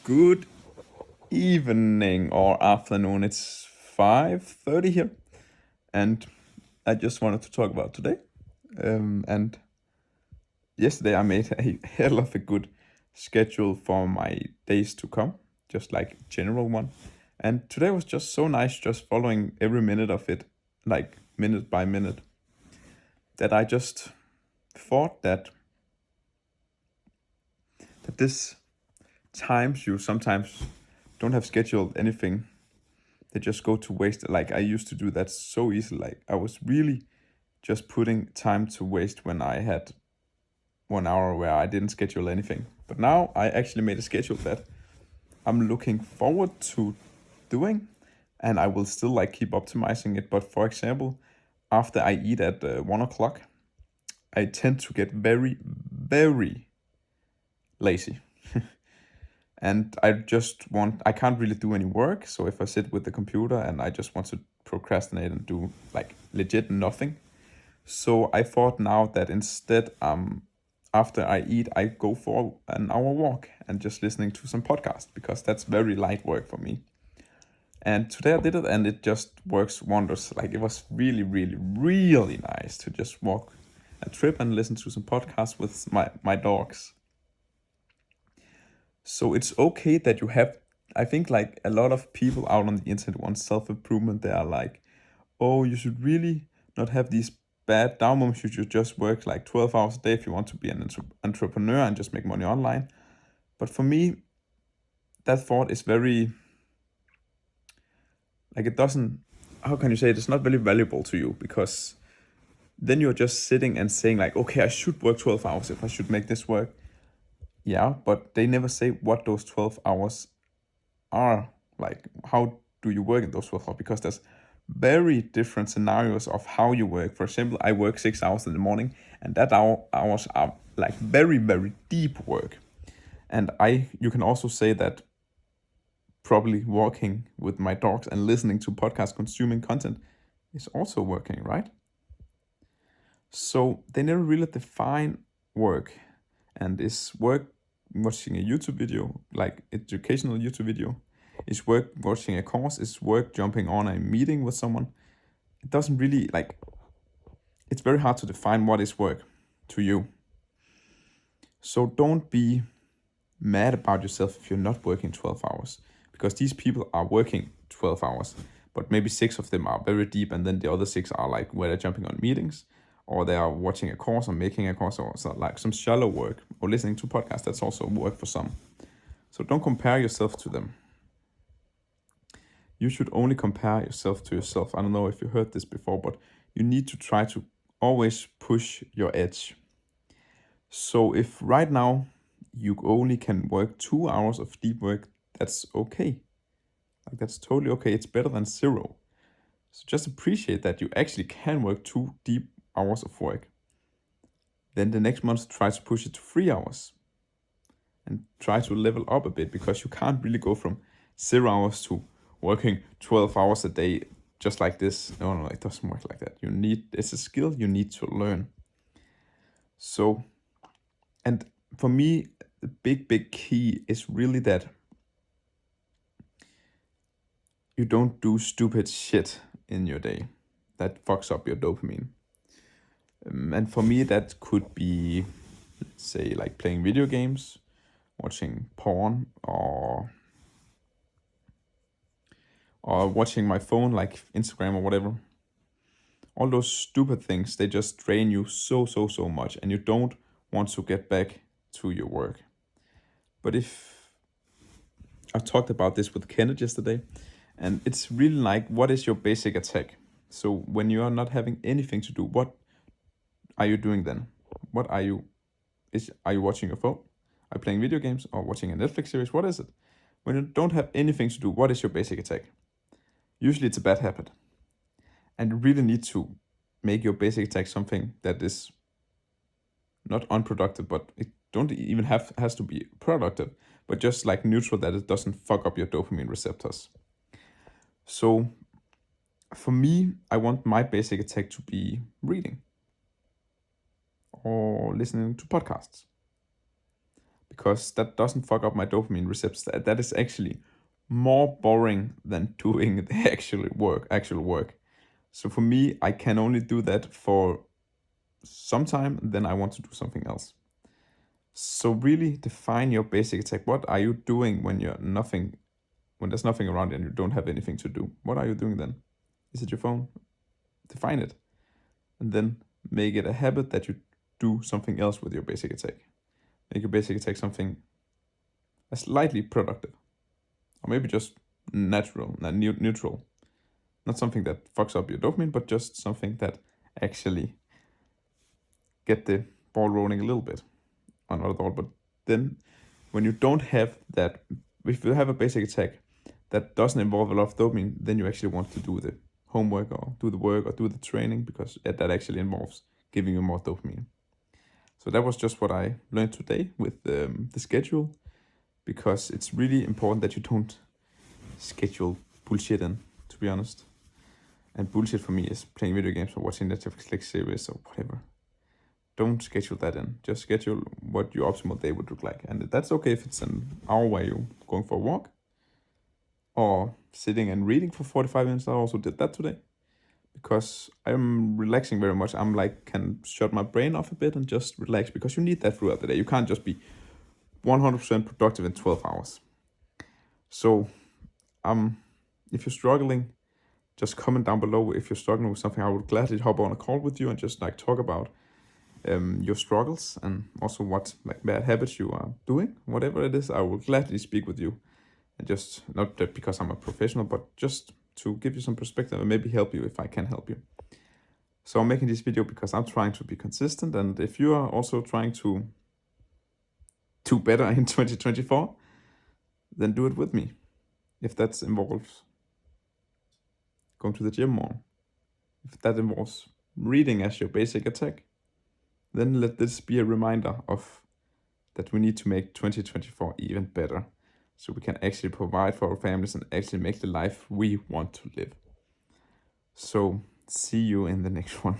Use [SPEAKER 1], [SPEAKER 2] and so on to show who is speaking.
[SPEAKER 1] Good evening or afternoon. It's 5:30 here, and I just wanted to talk about today. And yesterday I made a hell of a good schedule for my days to come, just like general one. And today was just so nice, just following every minute of it, like minute by minute, that I just thought that this times you sometimes don't have scheduled anything, they just go to waste. Like I used to do that so easily. Like I was really just putting time to waste when I had 1 hour where I didn't schedule anything. But now I actually made a schedule that I'm looking forward to doing, and I will still like keep optimizing it. But for example, after I eat at 1 o'clock, I tend to get very, very lazy. And I can't really do any work. So if I sit with the computer and I just want to procrastinate and do like legit nothing. So I thought now that instead, after I eat, I go for an hour walk and just listening to some podcast because that's very light work for me. And today I did it and it just works wonders. Like it was really, really, really nice to just walk a trip and listen to some podcasts with my dogs. So it's okay that you have, I think like a lot of people out on the internet want self-improvement. They are like, oh, you should really not have these bad down moments. You should just work like 12 hours a day if you want to be an entrepreneur and just make money online. But for me, that thought is very, like it doesn't, how can you say it? It's not very valuable to you because then you're just sitting and saying like, okay, I should work 12 hours if I should make this work. Yeah, but they never say what those 12 hours are. Like, how do you work in those 12 hours? Because there's very different scenarios of how you work. For example, I work 6 hours in the morning, and that hours are like very, very deep work. And you can also say that probably walking with my dogs and listening to podcasts, consuming content is also working, right? So they never really define work. And is work watching a YouTube video, like educational YouTube video? Is work watching a course? Is work jumping on a meeting with someone? It doesn't really like, it's very hard to define what is work to you. So don't be mad about yourself if you're not working 12 hours because these people are working 12 hours, but maybe 6 of them are very deep and then the other 6 are like where they're jumping on meetings or they are watching a course or making a course or so, like some shallow work or listening to podcasts. That's also work for some. So don't compare yourself to them. You should only compare yourself to yourself. I don't know if you heard this before, but you need to try to always push your edge. So if right now you only can work 2 hours of deep work, that's okay. Like that's totally okay. It's better than 0. So just appreciate that you actually can work 2 deep hours of work. Then the next month try to push it to 3 hours and try to level up a bit because you can't really go from 0 hours to working 12 hours a day just like this. No, it doesn't work like that. It's a skill you need to learn. So, and for me, the big key is really that you don't do stupid shit in your day that fucks up your dopamine. And for me, that could be, let's say, like playing video games, watching porn, or watching my phone, like Instagram or whatever. All those stupid things, they just drain you so much, and you don't want to get back to your work. But if I talked about this with Kenneth yesterday, and it's really like, what is your basic attack? So when you are not having anything to do, what are you doing then? Are you watching your phone? Are you playing video games or watching a Netflix series? What is it? When you don't have anything to do, what is your basic attack? Usually it's a bad habit. And you really need to make your basic attack something that is not unproductive, but it don't even has to be productive, but just like neutral, that it doesn't fuck up your dopamine receptors. So for me, I want my basic attack to be reading or listening to podcasts. because that doesn't fuck up my dopamine receptors. That is actually more boring than doing the actual work. So for me, I can only do that for some time, then I want to do something else. So really define your basic attack. What are you doing when there's nothing around and you don't have anything to do? What are you doing then? Is it your phone? Define it. And then make it a habit that you do something else with your basic attack. Make your basic attack something slightly productive. Or maybe just neutral. Not something that fucks up your dopamine, but just something that actually get the ball rolling a little bit. Or not at all, but then when you don't have that, if you have a basic attack that doesn't involve a lot of dopamine, then you actually want to do the homework or do the work or do the training, because that actually involves giving you more dopamine. So that was just what I learned today with the schedule, because it's really important that you don't schedule bullshit in, to be honest. And bullshit for me is playing video games or watching Netflix series or whatever. Don't schedule that in. Just schedule what your optimal day would look like. And that's okay if it's an hour where you're going for a walk or sitting and reading for 45 minutes. I also did that today because I'm relaxing very much. I'm like, can shut my brain off a bit and just relax, because you need that throughout the day. You can't just be 100% productive in 12 hours. So if you're struggling, just comment down below if you're struggling with something. I would gladly hop on a call with you and just like talk about your struggles and also what like bad habits you are doing. Whatever it is, I will gladly speak with you, and just not that because I'm a professional, but just to give you some perspective and maybe help you if I can help you. So I'm making this video because I'm trying to be consistent, and if you are also trying to do better in 2024, then do it with me. If that involves going to the gym more, if that involves reading as your basic attack, then let this be a reminder of that we need to make 2024 even better, so we can actually provide for our families and actually make the life we want to live. So see you in the next one.